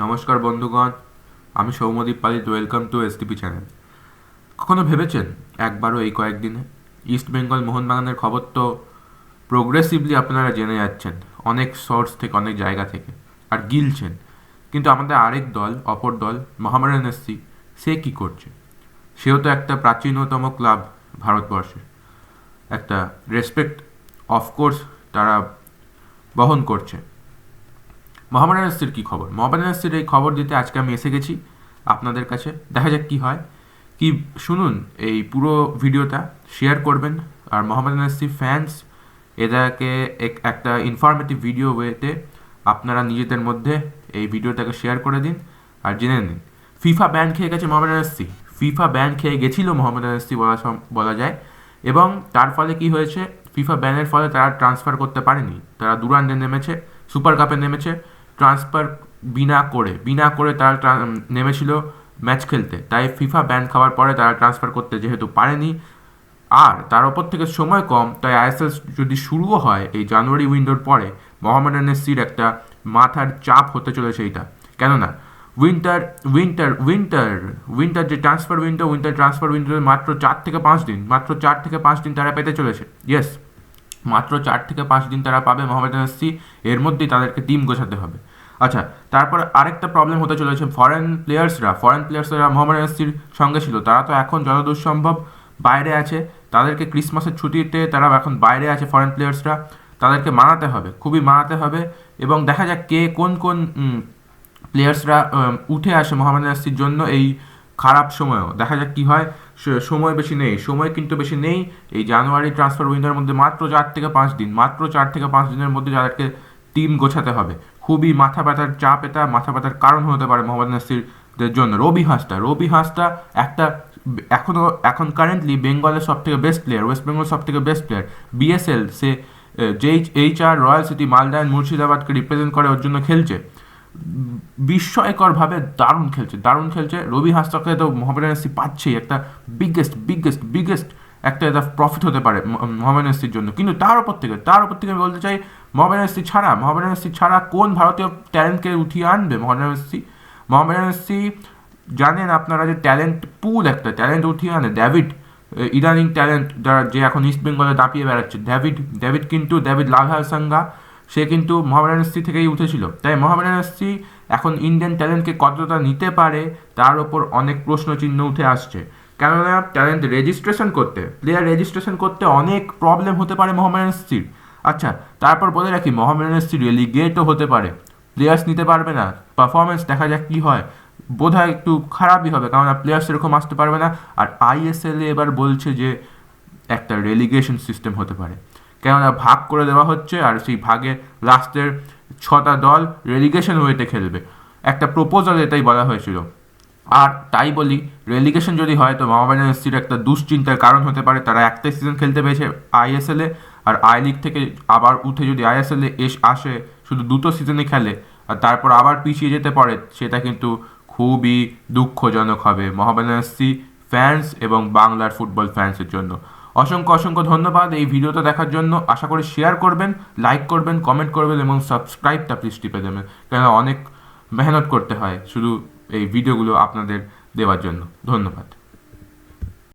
নমস্কার বন্ধুগণ, আমি সৌম্যদীপ পালিত। Welcome to STP channel. কখনো ভেবেছেন একবারও এই কয়েকদিনে ইস্ট বেঙ্গল মোহনবাগানের খবর তো প্রোগ্রেসিভলি আপনারা জেনে যাচ্ছেন অনেক সোর্স থেকে, অনেক জায়গা থেকে, আর গিলছেন, কিন্তু আমাদের আরেক দল, অপর দল মোহামেডান এসসি, সে কি করছে? সেও তো একটা প্রাচীনতম ক্লাব ভারতবর্ষের, একটা রেসপেক্ট অফকোর্স তারা বহন করছে। মোহামেডান এফসির কী খবর? মোহামেডান এফসির এই খবর দিতে আজকে আমি এসে গেছি আপনাদের কাছে। দেখা যাক কী হয়। কি শুনুন, এই পুরো ভিডিওটা শেয়ার করবেন, আর মোহামেডান এফসি ফ্যান্স এটাকে একটা ইনফরমেটিভ ভিডিও ওয়েতে আপনারা নিজেদের মধ্যে এই ভিডিওটাকে শেয়ার করে দিন আর জেনে নিন। ফিফা ব্যান খেয়ে গেছে মোহামেডান এফসি, ফিফা ব্যান খেয়ে গেছিল মোহামেডান এফসি বলা যায়। এবং তার ফলে কি হয়েছে, ফিফা ব্যানের ফলে তারা ট্রান্সফার করতে পারেনি। তারা দুরান্ডে নেমেছে, সুপার কাপে নেমেছে, ট্রান্সফার বিনা করে তারা নেমেছিল ম্যাচ খেলতে। তাই ফিফা ব্যান খাওয়ার পরে তারা ট্রান্সফার করতে যেহেতু পারেনি, আর তার ওপর থেকে সময় কম, তাই আইএসএল যদি শুরুও হয় এই জানুয়ারি উইন্ডোর পরে, মোহামেডান এফসির একটা মাথার চাপ হতে চলেছে এইটা। কেননা উইন্টার যে ট্রান্সফার উইন্ডো মাত্র 4 থেকে 5 দিন তারা পেতে চলেছে। ইয়েস, মাত্র 4 থেকে 5 দিন তারা পাবে মোহামেডান এফসি। এর মধ্যেই তাদেরকে টিম গোছাতে হবে। আচ্ছা, তারপর আরেকটা প্রবলেম হতে চলেছে, ফরেন প্লেয়ার্সরা মোহামেডান এফসির সঙ্গে ছিল, তারা তো এখন যতদূর সম্ভব বাইরে আছে। তাদেরকে ক্রিসমাসের ছুটিতে তারা এখন বাইরে আছে ফরেন প্লেয়ার্সরা, তাদেরকে মানাতে হবে, খুবই মানাতে হবে। এবং দেখা যাক কে কোন প্লেয়ার্সরা উঠে আসে মোহামেডান এফসির জন্য এই খারাপ সময়ও। দেখা যাক কী হয়। সময় কিন্তু বেশি নেই। এই জানুয়ারি ট্রান্সফার উইন্ডোর মধ্যে মাত্র 4 থেকে 5 দিনের মধ্যে তাদেরকে টিম গোছাতে হবে। খুবই মাথা ব্যথার চাপ, এটা মাথা ব্যথার কারণ হতে পারে মোহামেডান এফসির জন্য। রবি হাঁসদা একটা এখন কারেন্টলি বেঙ্গলের সব থেকে বেস্ট প্লেয়ার, ওয়েস্ট বেঙ্গল সব থেকে বেস্ট প্লেয়ার। বিএসএল সে HR, royal city, Malda and মুর্শিদাবাদকে রিপ্রেজেন্ট করে, ওর জন্য খেলছে। বিস্ময়করভাবে দারুণ খেলছে। রবি হাঁসদাকে তো মোহামেডান এফসি পাচ্ছেই, একটা বিগেস্ট একটা এটা প্রফিট হতে পারে মোহামেডান এফসির জন্য। কিন্তু তার উপর থেকে আমি বলতে চাই, মোহামেডান এফসি ছাড়া কোন ভারতীয় ট্যালেন্টকে উঠিয়ে আনবে মোহামেডান এফসি জানেন আপনারা যে ট্যালেন্ট উঠিয়ে আনে ডেভিড, ইদানিং ট্যালেন্ট যারা যে এখন ইস্ট বেঙ্গলে দাপিয়ে বেড়াচ্ছে, ডেভিড লালহাসাঙ্গা, সে কিন্তু মোহামেডান এফসি থেকেই উঠেছিল। তাই মোহামেডান এফসি এখন ইন্ডিয়ান ট্যালেন্টকে কতটা নিতে পারে তার ওপর অনেক প্রশ্নচিহ্ন উঠে আসছে। কেননা প্লেয়ার রেজিস্ট্রেশন করতে অনেক প্রবলেম হতে পারে মোহামেডান এফসির। আচ্ছা, তারপর বলে রাখি, মোহামেডান এফসি রেলিগেটও হতে পারে, প্লেয়ার্স নিতে পারবে না। পারফরমেন্স দেখা যাক কী হয়, বোধহয় একটু খারাপই হবে, কারণ প্লেয়ার্স এরকম আসতে পারবে না। আর আইএসএল এবার বলছে যে একটা রেলিগেশন সিস্টেম হতে পারে, কেননা ভাগ করে দেওয়া হচ্ছে, আর সেই ভাগে লাস্টের 6টা দল রেলিগেশন ওয়েতে খেলবে। একটা প্রপোজাল এটাই বলা হয়েছিল। আর তাই বলি, রেলিগেশন যদি হয় তো মোহামেডান এফসির একটা দুশ্চিন্তার কারণ হতে পারে। তারা একটাই সিজন খেলতে পেয়েছে আইএসএলে, আর আই লিগ থেকে আবার উঠে যদি আইএসএলে আসে, শুধু 2টো সিজনই খেলে আর তারপর আবার পিছিয়ে যেতে পারে, সেটা কিন্তু খুবই দুঃখজনক হবে মোহামেডান এফসি ফ্যান্স এবং বাংলার ফুটবল ফ্যান্সের জন্য। অসংখ্য ধন্যবাদ এই ভিডিওটা দেখার জন্য। আশা করি শেয়ার করবেন, লাইক করবেন, কমেন্ট করবেন এবং সাবস্ক্রাইবটা প্লিজ টিপে দেবেন, কেন অনেক মেহনত করতে হয় শুধু এই ভিডিওগুলো আপনাদের দেওয়ার জন্য। ধন্যবাদ।